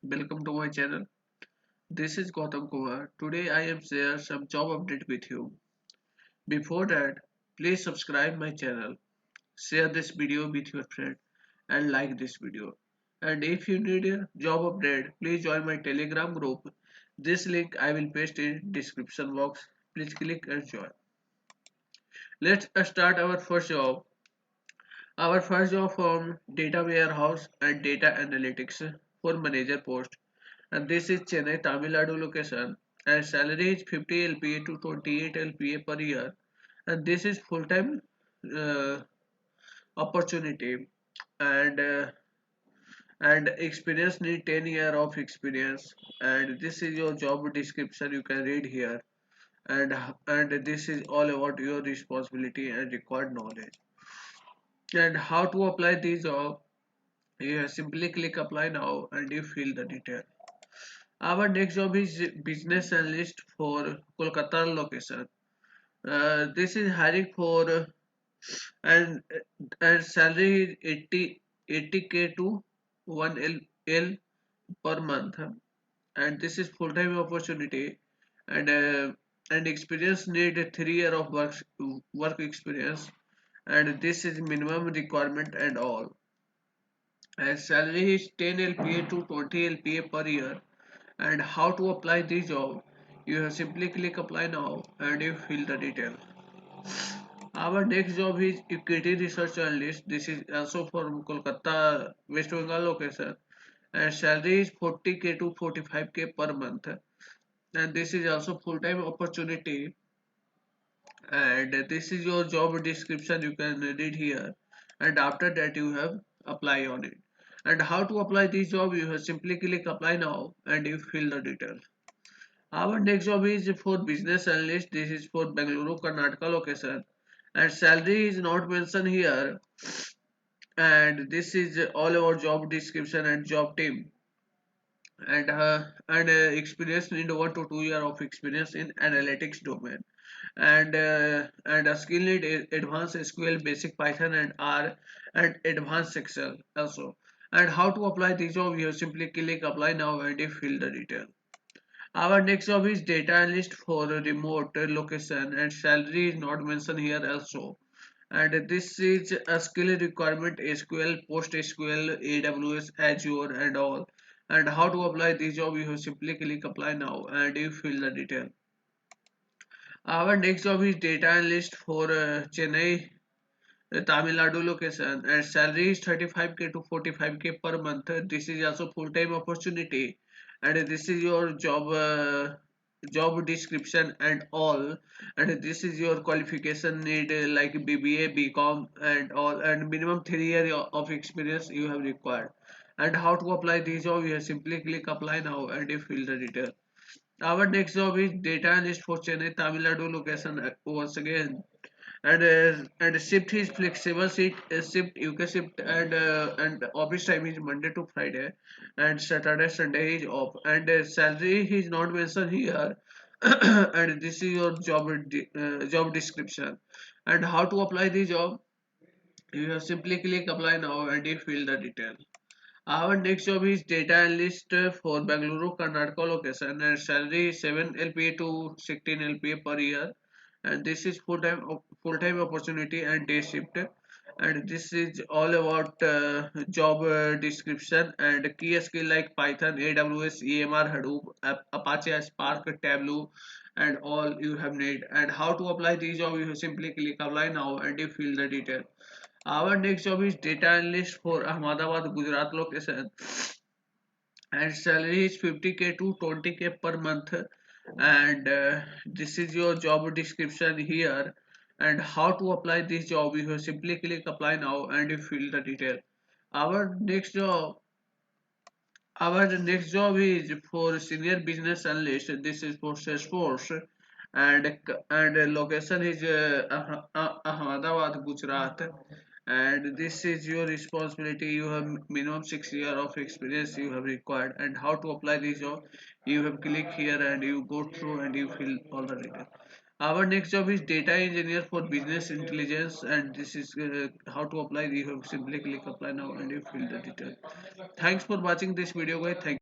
welcome to my channel. This is Gautam Kumar. Today I am share some job update with you. Before that, please subscribe my channel, share this video with your friend and like this video. And if you need a job update, please join my Telegram group. This link I will paste in description box. Please click and join. Let's start our first job. Our first job from data warehouse and data analytics for manager post. And this is Chennai, Tamil Nadu location. And salary is 50 LPA to 28 LPA per year. And this is full-time uh, opportunity. And experience need 10 year of experience. And this is your job description. You can read here. And this is all about your responsibility and required knowledge. And how to apply this job? You simply click apply now and you fill the detail. Our next job is business analyst for Kolkata location. This is hiring for and salary is 80K to 1L per month, and this is full time opportunity and uh, and experience need 3 year of work experience, and this is minimum requirement and all. And salary is 10 LPA to 20 LPA per year. And how to apply this job? You have simply click apply now and you fill the detail. Our next job is equity research analyst. This is also from Kolkata, West Bengal location. And salary is 40K to 45K per month. And this is also full-time opportunity. And this is your job description. You can read here. And after that you have apply on it. And how to apply this job? You have simply click apply now and you fill the detail. Our next job is for business analyst. This is for Bengaluru, Karnataka location. And salary is not mentioned here. And this is all about job description and job team. And experience in 1 to 2 year of experience in analytics domain. And a skill need advanced SQL, basic Python and R, and advanced Excel also. And how to apply this job? You simply click apply now and you fill the detail. Our next job is data analyst for a remote location, and salary is not mentioned here also. And this is a skill requirement: SQL, PostgreSQL, AWS, Azure, and all. And how to apply this job? You simply click apply now and you fill the detail. Our next job is data analyst for Chennai, Tamil Nadu location, and salary is 35K to 45K per month. This is also full-time opportunity, and this is your job description and all. And this is your qualification need like BBA, BCom, and all, and minimum 3 year of experience you have required. And how to apply this job? You simply click apply now and you fill the detail. Our next job is data analyst for Chennai, Tamil Nadu location once again. And shift is flexible shift UK shift, and office time is Monday to Friday, and Saturday Sunday is off, and salary is not mentioned here. And this is your job description. And how to apply the job? You have simply click apply now and you fill the detail. Our next job is data analyst for Bangalore, Karnataka location, and salary is 7 LPA to 16 LPA per year. And this is full time opportunity and day shift. And this is all about job description and key skill like Python, AWS, EMR, Hadoop, Apache Spark, Tableau, and all you have need. And how to apply this job? You simply click apply now and you fill the detail. Our next job is data analyst for Ahmedabad, Gujarat location, and salary is 50K to 20K per month. And this is your job description here. And how to apply this job? You have simply click apply now and you fill the detail. Our next job, our next job is for senior business analyst. This is for Salesforce, and location is Ahmedabad, Gujarat. And this is your responsibility. You have minimum 6 year of experience you have required. And how to apply this job? You have click here and you go through and you fill all the details. Our next job is data engineer for business intelligence, and this is how to apply. You have simply click apply now and you fill the detail. Thanks for watching this video, guys. Thank